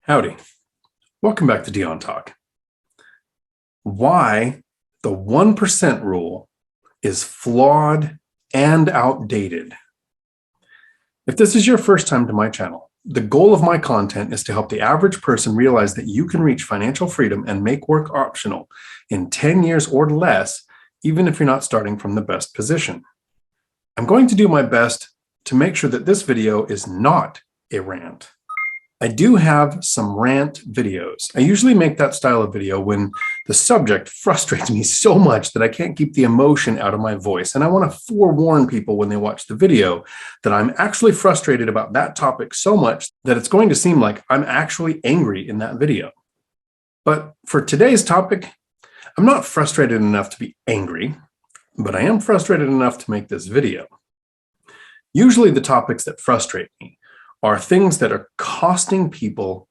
Howdy. Welcome back to Dion Talk. Why the 1% rule is flawed and outdated. If this is your first time to my channel, the goal of my content is to help the average person realize that you can reach financial freedom and make work optional in 10 years or less, even if you're not starting from the best position. I'm going to do my best to make sure that this video is not a rant. I do have some rant videos. I usually make that style of video when the subject frustrates me so much that I can't keep the emotion out of my voice. And I want to forewarn people when they watch the video that I'm actually frustrated about that topic so much that it's going to seem like I'm actually angry in that video. But for today's topic, I'm not frustrated enough to be angry, but I am frustrated enough to make this video. Usually the topics that frustrate me are things that are costing people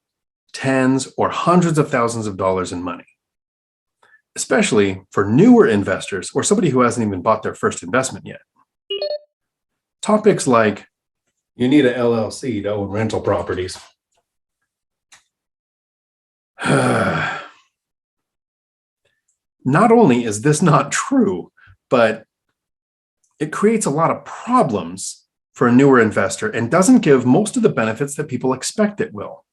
tens or hundreds of thousands of dollars in money, especially for newer investors or somebody who hasn't even bought their first investment yet. Topics like, you need an LLC to own rental properties. Not only is this not true, but it creates a lot of problems for a newer investor and doesn't give most of the benefits that people expect it will.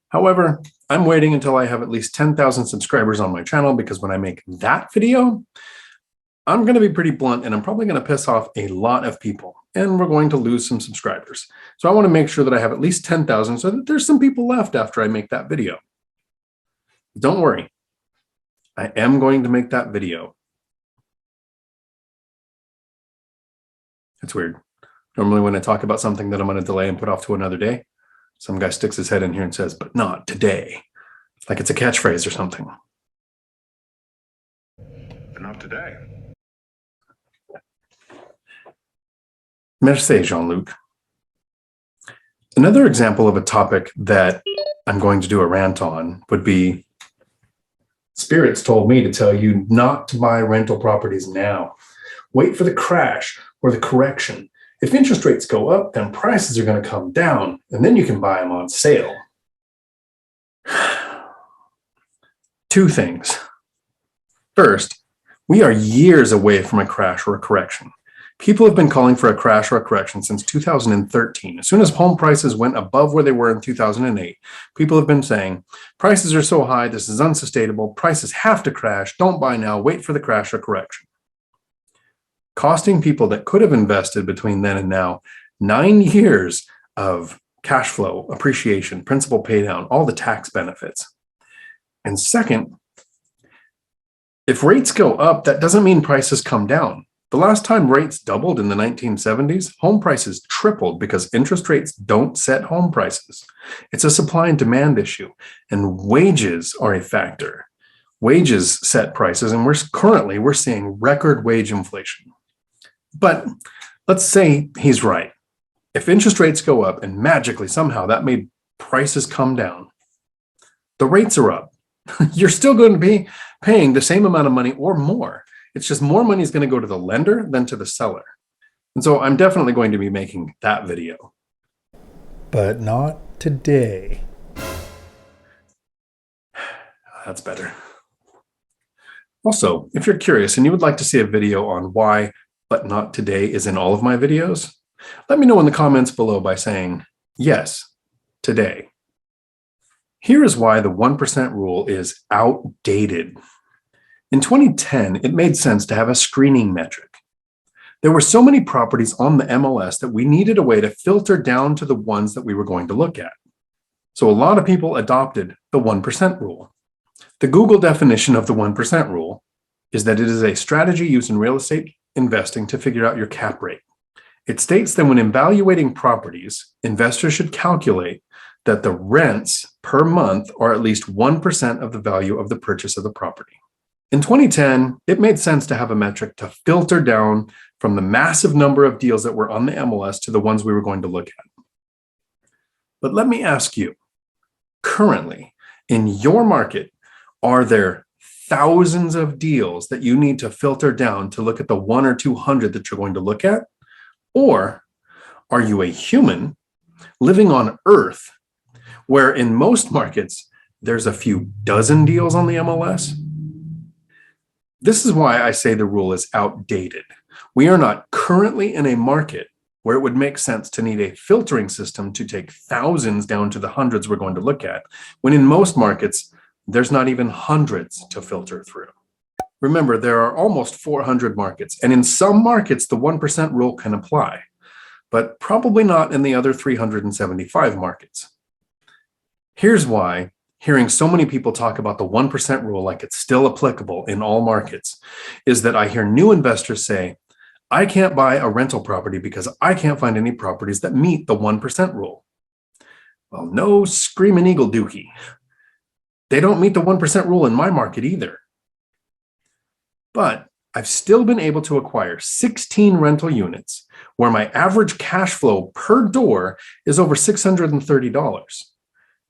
However, I'm waiting until I have at least 10,000 subscribers on my channel, because when I make that video, I'm going to be pretty blunt and I'm probably going to piss off a lot of people and we're going to lose some subscribers. So I want to make sure that I have at least 10,000 so that there's some people left after I make that video. Don't worry, I am going to make that video. It's weird. Normally when I talk about something that I'm going to delay and put off to another day, some guy sticks his head in here and says, but not today. Like it's a catchphrase or something. But not today. Merci, Jean-Luc. Another example of a topic that I'm going to do a rant on would be, spirits told me to tell you not to buy rental properties now. Wait for the crash or the correction. If interest rates go up, then prices are going to come down, and then you can buy them on sale. Two things. First, we are years away from a crash or a correction. People have been calling for a crash or a correction since 2013. As soon as home prices went above where they were in 2008, people have been saying, prices are so high, this is unsustainable, prices have to crash, don't buy now, wait for the crash or correction. Costing people that could have invested between then and now 9 years of cash flow, appreciation, principal pay down, all the tax benefits. And second, if rates go up, that doesn't mean prices come down. The last time rates doubled in the 1970s, home prices tripled because interest rates don't set home prices. It's a supply and demand issue, and wages are a factor. Wages set prices, and we're seeing record wage inflation. But let's say he's right. If interest rates go up and magically somehow that made prices come down, the rates are up. You're still going to be paying the same amount of money or more. It's just more money is going to go to the lender than to the seller. And so I'm definitely going to be making that video. But not today. That's better. Also, if you're curious and you would like to see a video on why but not today is in all of my videos, let me know in the comments below by saying, yes, today. Here is why the 1% rule is outdated. In 2010, it made sense to have a screening metric. There were so many properties on the MLS that we needed a way to filter down to the ones that we were going to look at. So a lot of people adopted the 1% rule. The Google definition of the 1% rule is that it is a strategy used in real estate investing to figure out your cap rate. It states that when evaluating properties, investors should calculate that the rents per month are at least 1% of the value of the purchase of the property. In 2010, it made sense to have a metric to filter down from the massive number of deals that were on the MLS to the ones we were going to look at. But let me ask you, currently, in your market, are there thousands of deals that you need to filter down to look at the 1 or 200 that you're going to look at? Or are you a human living on Earth where in most markets, there's a few dozen deals on the MLS. This is why I say the rule is outdated. We are not currently in a market where it would make sense to need a filtering system to take thousands down to the hundreds we're going to look at, when in most markets, there's not even hundreds to filter through. Remember, there are almost 400 markets, and in some markets, the 1% rule can apply, but probably not in the other 375 markets. Here's why hearing so many people talk about the 1% rule like it's still applicable in all markets is that I hear new investors say, I can't buy a rental property because I can't find any properties that meet the 1% rule. Well, no screaming eagle dookie. They don't meet the 1% rule in my market either. But I've still been able to acquire 16 rental units where my average cash flow per door is over $630.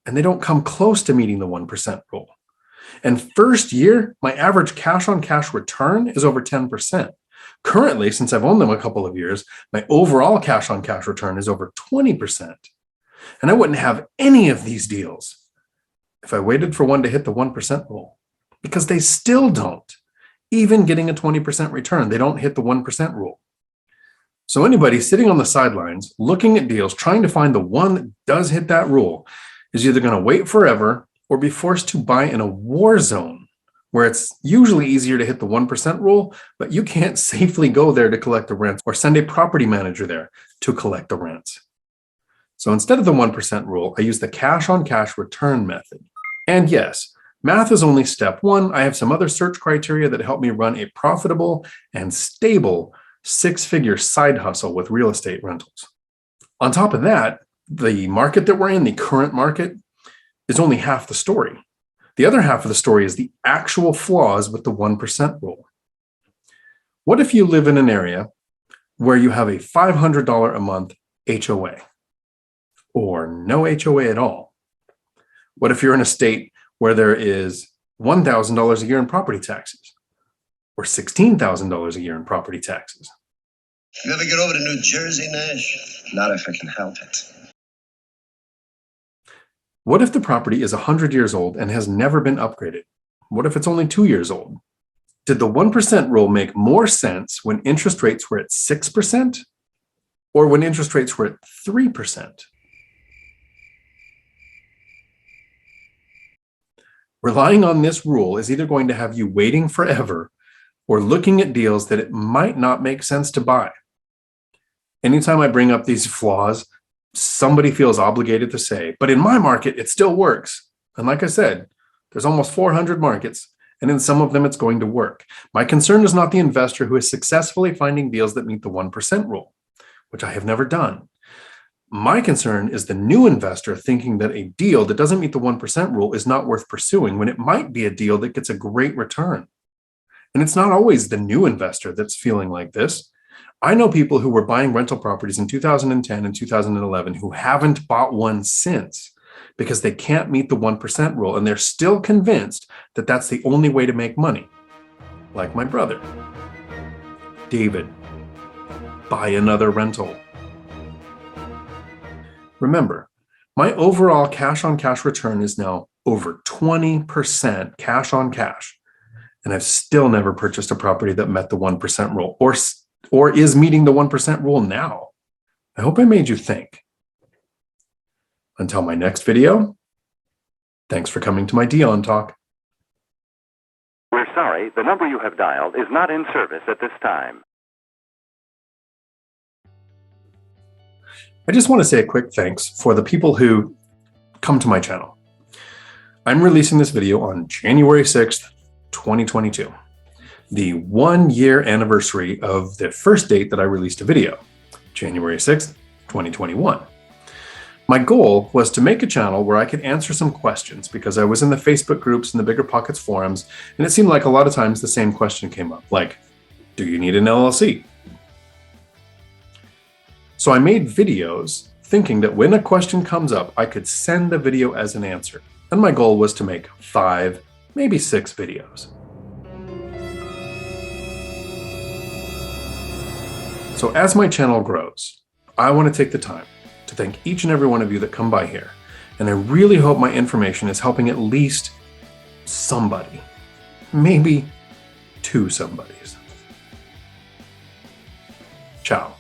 And they don't come close to meeting the 1% rule. And first year, my average cash on cash return is over 10%. Currently, since I've owned them a couple of years, my overall cash on cash return is over 20%. And I wouldn't have any of these deals if I waited for one to hit the 1% rule, because they still don't. Even getting a 20% return, they don't hit the 1% rule. So anybody sitting on the sidelines, looking at deals, trying to find the one that does hit that rule, is either going to wait forever or be forced to buy in a war zone where it's usually easier to hit the 1% rule, but you can't safely go there to collect the rents or send a property manager there to collect the rents. So instead of the 1% rule, I use the cash on cash return method. And yes, math is only step one. I have some other search criteria that help me run a profitable and stable six-figure side hustle with real estate rentals. On top of that, the market that we're in, the current market, is only half the story. The other half of the story is the actual flaws with the 1% rule. What if you live in an area where you have a $500 a month HOA or no HOA at all? What if you're in a state where there is $1,000 a year in property taxes or $16,000 a year in property taxes? You ever get over to New Jersey, Nash? Not if I can help it. What if the property is 100 years old and has never been upgraded? What if it's only 2 years old? Did the 1% rule make more sense when interest rates were at 6% or when interest rates were at 3%? Relying on this rule is either going to have you waiting forever or looking at deals that it might not make sense to buy. Anytime I bring up these flaws, somebody feels obligated to say, but in my market, it still works. And like I said, there's almost 400 markets, and in some of them, it's going to work. My concern is not the investor who is successfully finding deals that meet the 1% rule, which I have never done. My concern is the new investor thinking that a deal that doesn't meet the 1% rule is not worth pursuing when it might be a deal that gets a great return. And it's not always the new investor that's feeling like this. I know people who were buying rental properties in 2010 and 2011 who haven't bought one since because they can't meet the 1% rule, and they're still convinced that that's the only way to make money. Like my brother. David, buy another rental. Remember, my overall cash on cash return is now over 20% cash on cash, and I've still never purchased a property that met the 1% rule or is meeting the 1% rule now. I hope I made you think. Until my next video, thanks for coming to my Dion Talk. We're sorry, the number you have dialed is not in service at this time. I just want to say a quick thanks for the people who come to my channel. I'm releasing this video on January 6th, 2022. The 1 year anniversary of the first date that I released a video, January 6th, 2021. My goal was to make a channel where I could answer some questions because I was in the Facebook groups and the BiggerPockets forums, and it seemed like a lot of times the same question came up, like, do you need an LLC? So I made videos thinking that when a question comes up, I could send the video as an answer. And my goal was to make 5, maybe 6 videos. So as my channel grows, I want to take the time to thank each and every one of you that come by here And I really hope my information is helping at least somebody, maybe two somebodies. Ciao.